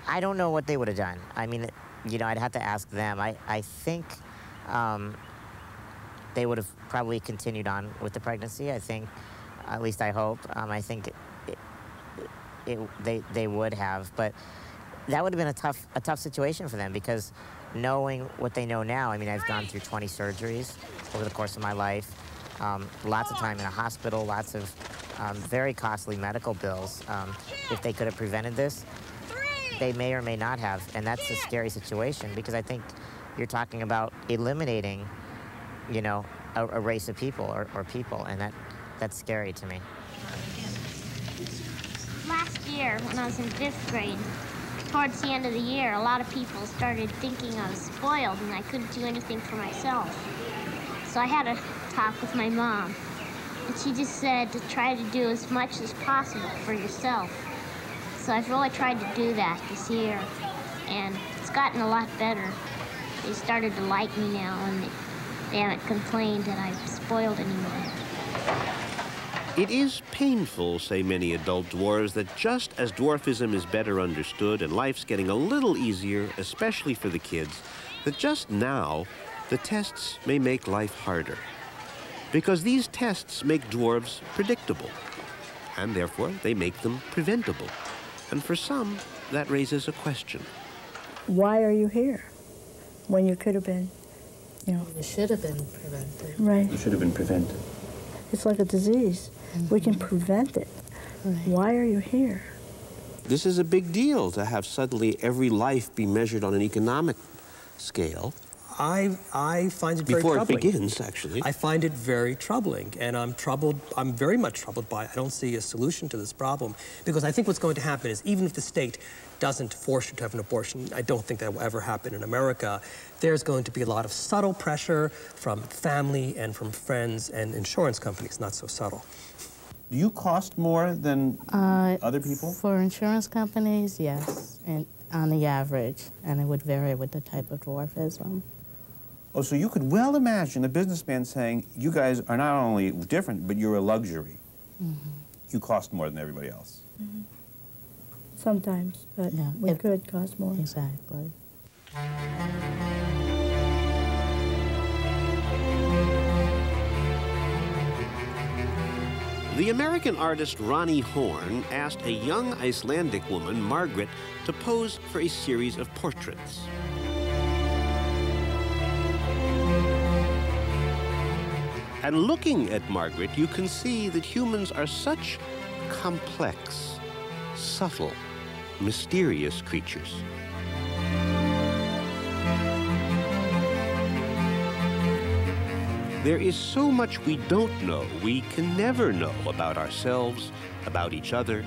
I don't know what they would have done. I mean, you know, I'd have to ask them. I think they would have probably continued on with the pregnancy. I think, at least I hope. I think they would have, but that would have been a tough situation for them, because knowing what they know now, I mean, I've gone through 20 surgeries over the course of my life, lots of time in a hospital, lots of very costly medical bills. If they could have prevented this, they may or may not have, and that's a scary situation, because I think you're talking about eliminating, you know, a race of people or people, and that's scary to me. Last year, when I was in 5th grade, towards the end of the year, a lot of people started thinking I was spoiled and I couldn't do anything for myself. So I had a talk with my mom, and she just said to try to do as much as possible for yourself. So I've really tried to do that this year, and it's gotten a lot better. They started to like me now, and they haven't complained that I'm spoiled anymore. It is painful, say many adult dwarves, that just as dwarfism is better understood and life's getting a little easier, especially for the kids, that just now the tests may make life harder. Because these tests make dwarves predictable, and therefore they make them preventable. And for some, that raises a question. Why are you here when you could have been, you know? It should have been prevented. Right. It should have been prevented. It's like a disease. We can prevent it. Right. Why are you here? This is a big deal, to have suddenly every life be measured on an economic scale. I find it very troubling. Before it begins, actually. I find it very troubling, and I'm troubled. I'm very much troubled by it. I don't see a solution to this problem, because I think what's going to happen is, even if the state doesn't force you to have an abortion, I don't think that will ever happen in America, there's going to be a lot of subtle pressure from family and from friends and insurance companies, not so subtle. Do you cost more than other people? For insurance companies, yes, and on the average, and it would vary with the type of dwarfism. Oh, so you could well imagine a businessman saying, you guys are not only different, but you're a luxury. Mm-hmm. You cost more than everybody else. Mm-hmm. Sometimes, but yeah, we could cost more. Exactly. The American artist Ronnie Horn asked a young Icelandic woman, Margaret, to pose for a series of portraits. And looking at Margaret, you can see that humans are such complex, subtle, mysterious creatures. There is so much we don't know, we can never know about ourselves, about each other.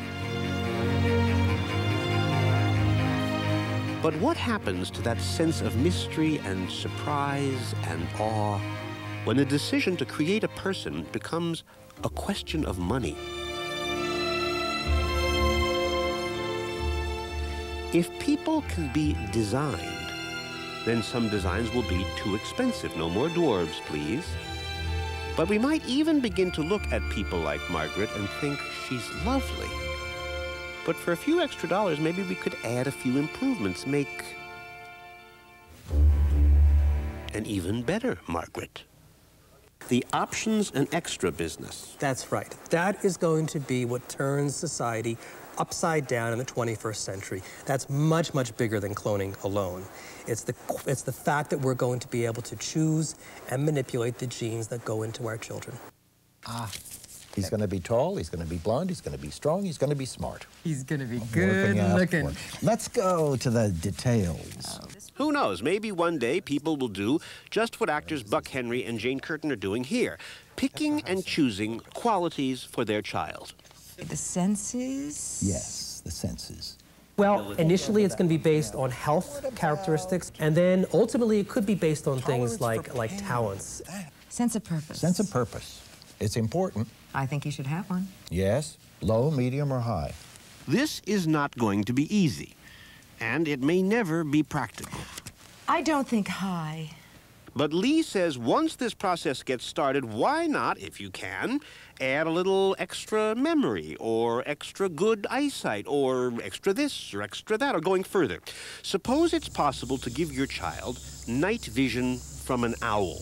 But what happens to that sense of mystery and surprise and awe when the decision to create a person becomes a question of money? If people can be designed, then some designs will be too expensive. No more dwarves, please. But we might even begin to look at people like Margaret and think she's lovely. But for a few extra dollars, maybe we could add a few improvements, make an even better Margaret. The options and extra business. That's right. That is going to be what turns society upside down in the 21st century. That's much, much bigger than cloning alone. It's the fact that we're going to be able to choose and manipulate the genes that go into our children. He's going to be tall, he's going to be blonde, he's going to be strong, he's going to be smart. He's going to be good looking. Let's go to the details. Who knows, maybe one day people will do just what actors Buck Henry and Jane Curtin are doing here, picking and choosing qualities for their child. The senses? Yes, the senses. Well, initially it's going to be based on health characteristics, and then ultimately it could be based on things like talents. Sense of purpose. Sense of purpose. It's important. I think you should have one. Yes, low, medium, or high. This is not going to be easy, and it may never be practical. I don't think high. But Lee says once this process gets started, why not, if you can, add a little extra memory or extra good eyesight or extra this or extra that, or going further. Suppose it's possible to give your child night vision from an owl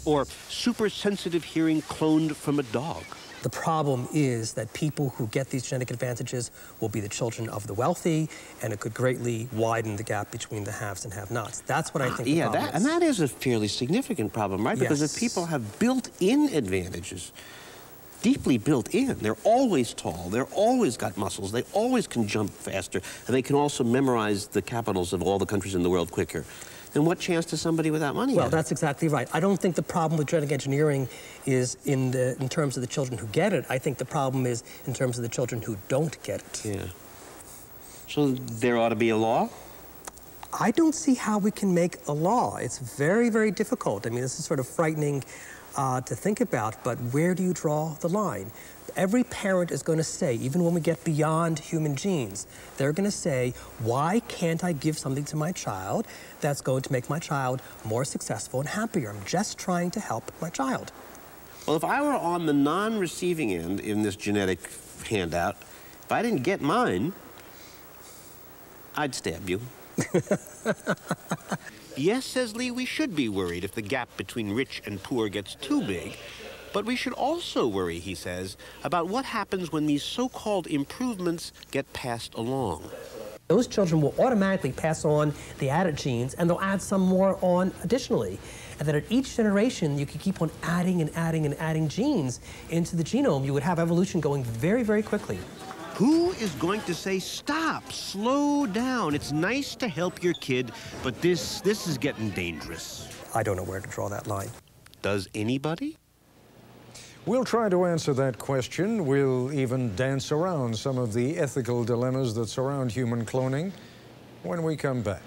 or super sensitive hearing cloned from a dog. The problem is that people who get these genetic advantages will be the children of the wealthy, and it could greatly widen the gap between the haves and have-nots. That's what I think the problem is. And that is a fairly significant problem, right? Because if people have built-in advantages, deeply built in, they're always tall, they're always got muscles, they always can jump faster, and they can also memorize the capitals of all the countries in the world quicker, then what chance does somebody without money have? Well, that's exactly right. I don't think the problem with genetic engineering is in terms of the children who get it. I think the problem is in terms of the children who don't get it. Yeah. So there ought to be a law? I don't see how we can make a law. It's very, very difficult. I mean, this is sort of frightening to think about, but where do you draw the line? Every parent is going to say, even when we get beyond human genes, they're going to say, why can't I give something to my child that's going to make my child more successful and happier? I'm just trying to help my child. Well, if I were on the non-receiving end in this genetic handout, if I didn't get mine, I'd stab you. Yes, says Lee, we should be worried if the gap between rich and poor gets too big. But we should also worry, he says, about what happens when these so-called improvements get passed along. Those children will automatically pass on the added genes, and they'll add some more on additionally. And that at each generation, you could keep on adding and adding and adding genes into the genome. You would have evolution going very, very quickly. Who is going to say, stop, slow down? It's nice to help your kid, but this is getting dangerous. I don't know where to draw that line. Does anybody? We'll try to answer that question. We'll even dance around some of the ethical dilemmas that surround human cloning when we come back.